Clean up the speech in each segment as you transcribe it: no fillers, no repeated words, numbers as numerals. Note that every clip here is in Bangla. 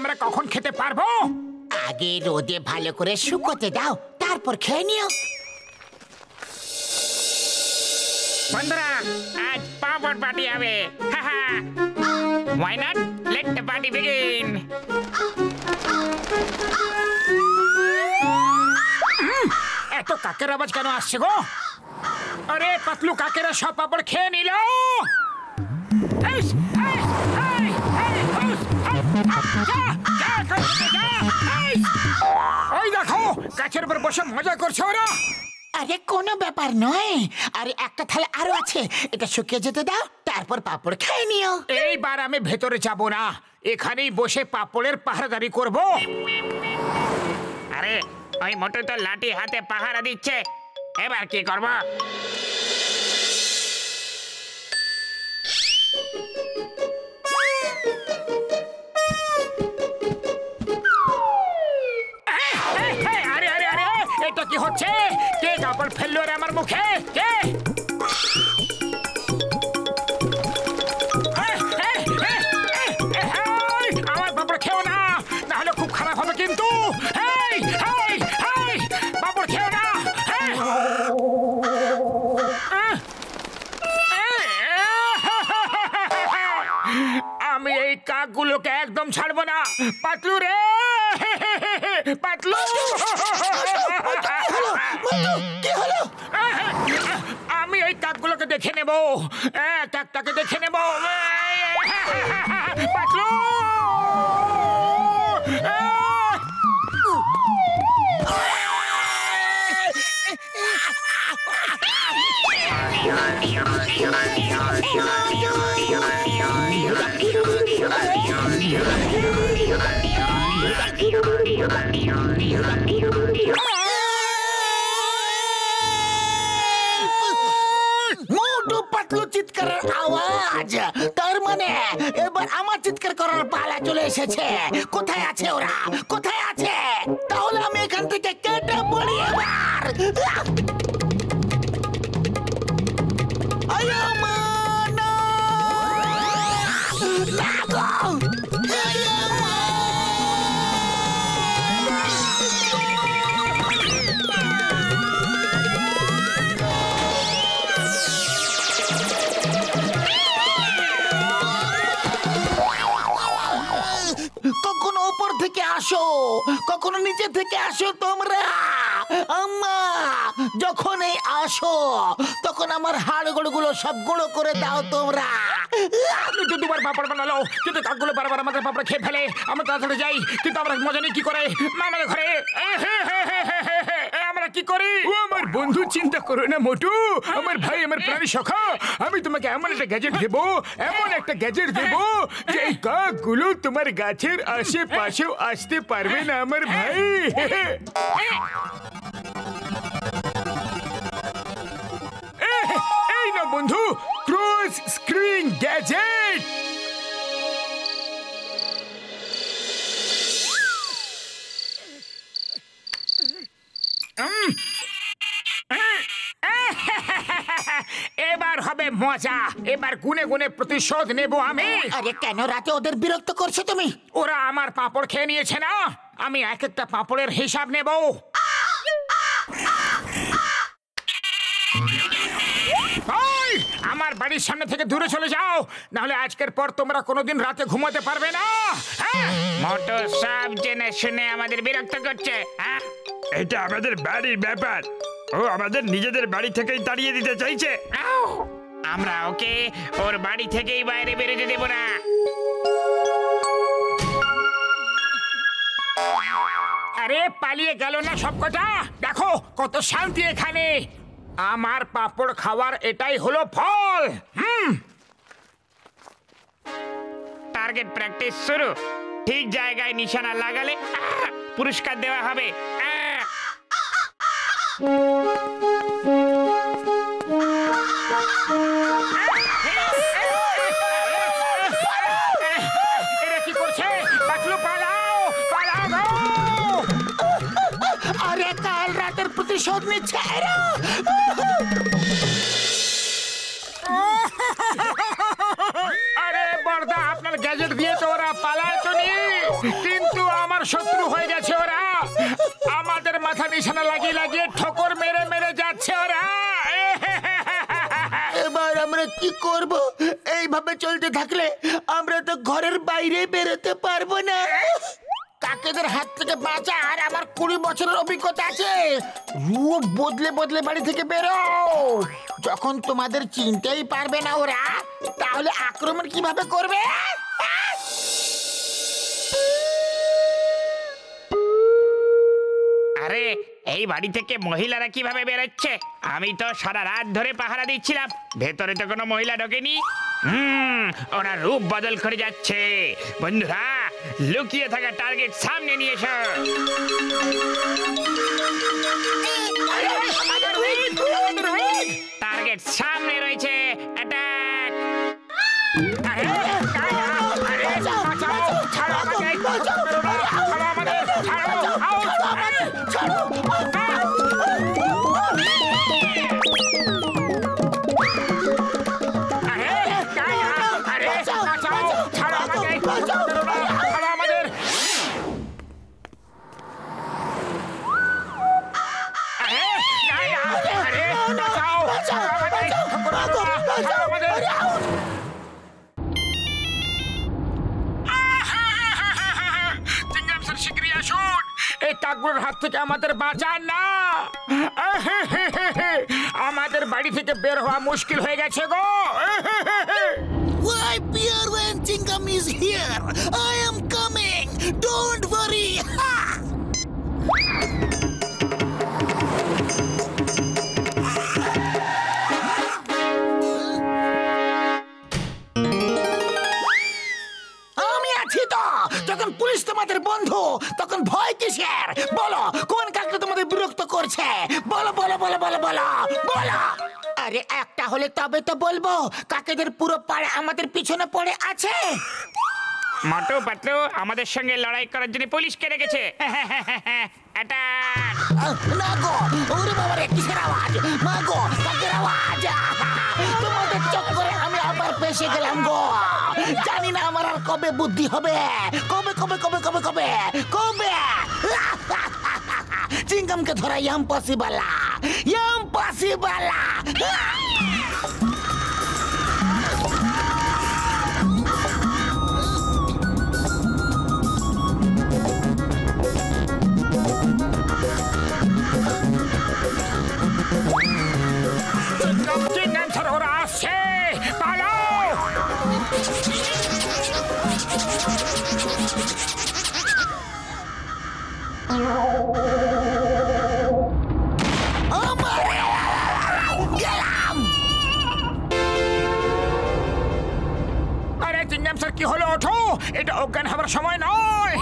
আমরা কখন খেতে পারবো? আগে রোদে ভালো করে শুকোতে দাও, তারপর খেয়ে নিও। বন্ধুরা, আজ পাপড় পার্টি হবে। Why not? Let the party begin. এত কাকের আওয়াজ কেন আসছে গো? আরে পাতলু, কাকেরা সব পাপড় খেয়ে নিল। ওই দেখো, গাছের উপর বসে মজা করছে ওরা। আরে কোনো ব্যাপার নয়, আরে একটা থালা আরো আছে, এটা শুকিয়ে যেতে দাও, তারপর পাপড় খেয়ে নিও। এইবার আমি ভেতরে যাব না, এখানেই বসে পাপড়ের পাহারাদারি করব। আরে ওই মোটু তো লাঠি হাতে পাহারা দিচ্ছে, এবার কি করব? আরে আরে আরে, এটা কি হচ্ছে? কে কাপড় ফেললো রে আমার মুখে? কে? আমার পাপড় খেও না, নাহলে খুব খারাপ হবে কিন্তু। পাপড় খেও না। আমি এই কাকগুলোকে একদম ছাড়বো না। পাতলু রে, পাতলু, আমি এই কাকগুলোকে দেখে নেব, কাকটাকে দেখে নেব। পাতলু, মোটু পাতলু চিৎকারের আওয়াজ, তার মানে এবার আমার চিৎকার করার পালা চলে এসেছে। কোথায় আছে ওরা? কোথায় আছে? তাহলে আমি এখান থেকে কেটে পড়ি এবার। আয়া মা, না! লাগো! আয়া মা! কখনো উপর থেকে আসো, কখনো নিচে থেকে আসো তোমরা। আম্মা, যখন এই আসো তখন আমার হাড়গোড়গুলো সব গুঁড়ো করে দাও তোমরা। দুবার পাপড় বানালো, কিন্তু কাকগুলো বারবার আমাদের পাপড় খেয়ে ফেলে। আমরা তাড়াতাড়ি যাই, কিন্তু আমরা মজা নেই কি করে আমাদের ঘরে। আমরা কি করি? ও আমার বন্ধু, চিন্তা করো না মোটু, আমার ভাই, আমার প্রাণী সখা। আমি তোমাকে এমন একটা গ্যাজেট দেবো, এমন একটা গ্যাজেট দেবো যে এই কাকগুলো তোমার গাছের আশেপাশেও আসতে পারবে না আমার ভাই। এই না বন্ধু, ক্রস স্ক্রিন গ্যাজেট। এবার হবে মজা, এবার গুনে গুনে প্রতিশোধ নেব আমি। আরে কেন রাতে ওদের বিরক্ত করছো তুমি? ওরা আমার পাঁপড় খেয়ে নিয়েছে না, আমি এক একটা পাঁপড়ের হিসাব নেব। আমার বাড়ির সামনে থেকে দূরে চলে যাও, নাহলে আজকের পর তোমরা কোনোদিন রাতে ঘুমাতে পারবে না। মোটু সব জেনে শুনে আমাদের বিরক্ত করছে। এটা আমাদের বাড়ির ব্যাপার, ও আমাদের নিজেদের বাড়ি থেকেই তাড়িয়ে দিতে চাইছে। আমরা ওকে ওর বাড়ি থেকেই বাইরে বেরোতে দেব না। আরে পালিয়ে গেল না সবকটা? দেখো কত শান্তি এখানে। আমার পাঁপড় খাওয়ার এটাই হলো ফল। টার্গেট প্র্যাকটিস শুরু। ঠিক জায়গায় নিশানা লাগালে পুরস্কার দেওয়া হবে। এরা কি করছে? পাতলু, পালাও, পালাও গো! আরে কাল রাতের প্রতিশোধ নিচ্ছে এরা। আরে বড়দা, আপনার গ্যাজেট দিয়ে তো ওরা পালায় তো নি, কিন্তু শত্রু হয়ে গেছে ওরা। আমাদের মাথা নিশানা লাগিয়ে লাগিয়ে ঠোকর মেরে মেরে যাচ্ছে ওরা। এবার আমরা কি করব? এইভাবে চলতে থাকলে আমরা তো ঘরের বাইরে বেরোতে পারবো না। কাকেদের হাত থেকে বাঁচার আমার 20 বছরের অভিজ্ঞতা আছে। রূপ বদলে বদলে বাড়ি থেকে বেরো। যখন তোমাদের চিনতেই পারবে না ওরা, তাহলে আক্রমণ কিভাবে করবে? আরে এই বাড়ি থেকে মহিলারা কিভাবে বেরোচ্ছে? আমি তো সারা রাত ধরে পাহারা দিচ্ছিলাম, ভেতরে তো কোনো মহিলা ঢোকেনি। ওরা রূপ বদল করে যাচ্ছে। বন্ধুরা, লুকিয়ে থাকা টার্গেট সামনে নিয়ে এসো। টার্গেট সামনে রয়েছে, অ্যাটাক! কাকগুলোর হাত থেকে আমাদের বাঁচান না। আমাদের বাড়ি থেকে বের হওয়া মুশকিল হয়ে গেছে গো। Why Pierre when Chingam is here? I am coming. Don't worry. আমি আছি তো। যখন পুলিশ তোমাদের বন্ধু, তখন ভয় কিসের? বলো, কোন কাকটা তোমাদের বিরক্ত করছে? বলো বলো বলো বলো বলো বলো। আরে একটা হলে তবে তো বলবো। কাকেদের পুরো পাড়ে আমাদের পিছনে পড়ে আছে। মোটু পাতলু আমাদের সঙ্গে লড়াই করার জন্য পুলিশকে রেখেছে। অ্যাটাক! না গো, ওরে বাবা রে, কিসের আওয়াজ? মা গো, কাকের আওয়াজ। তোমাদের চক্করে আমি আবার ফেঁসে গেলাম গো। জানি না আমার আর কবে বুদ্ধি হবে। কবে কবে কবে কবে কবে কবে চিংগামকে ধরা ইম্পসিবল, ইম্পসিবল। ওরা আসছে, পালাও! আরে চিংগাম স্যার, কি হলো? ওঠো, এটা অজ্ঞান হবার সময় নয়।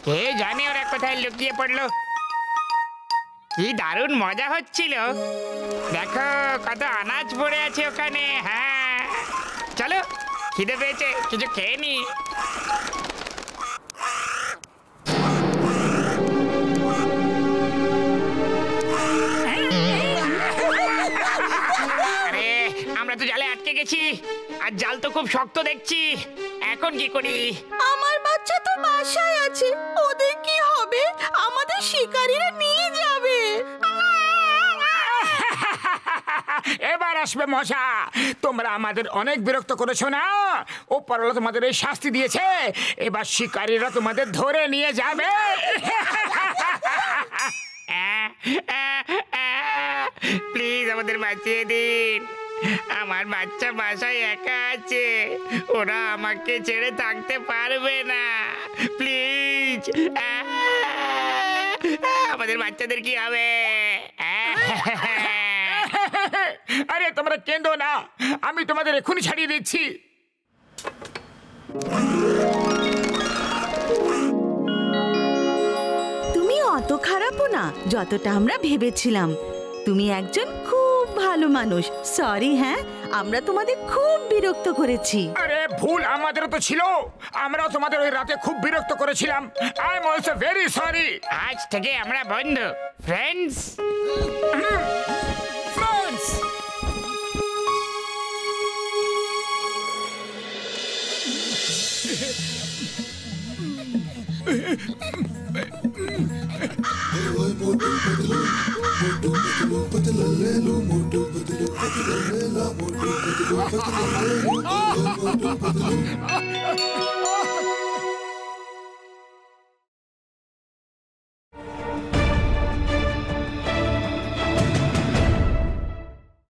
কে জানে ওরা কোথায় লুকিয়ে পড়লো। কি দারুণ মজা হচ্ছিল। দেখো কত আনাজ পড়ে আছে ওখানে। হ্যাঁ, চলো, খিদে পেয়েছে, কিছু খেয়ে নি। আরে আমরা তো জালে আটকে গেছি, আর জাল তো খুব শক্ত দেখছি। এখন কি করি? আমার বাচ্চা তো বাসায় আছে, ওদের কি হবে? আমাদের শিকারীরা নিয়ে যাবে। এবার আসবে মজা। তোমরা আমাদের অনেক বিরক্ত করেছো না? ওপরওয়ালা তোমাদের এই শাস্তি দিয়েছে। এবার শিকারীরা তোমাদের ধরে নিয়ে যাবে। প্লিজ আমাদের বাঁচিয়ে দিন। আমার বাচ্চা বাসায় একা আছে, ওরা আমাকে ছেড়ে থাকতে পারবে না। প্লিজ, আমাদের বাচ্চাদের কি হবে? আরে তোমরা কেঁদো না, আমি তোমাদের এক্ষুনি ছাড়িয়ে দিচ্ছি। তুমি অত খারাপও না যতটা আমরা ভেবেছিলাম। তুমি একজন খুব ভালো মানুষ। সরি, হ্যাঁ, আমরা তোমাদের খুব বিরক্ত করেছি। আরে ভুল আমাদেরও তো ছিল, আমরাও তোমাদের ওই রাতে খুব বিরক্ত করেছিলাম। I am also very sorry. আজ থেকে আমরা বন্ধু, ফ্রেন্ডস। ফ্রেন্ডস।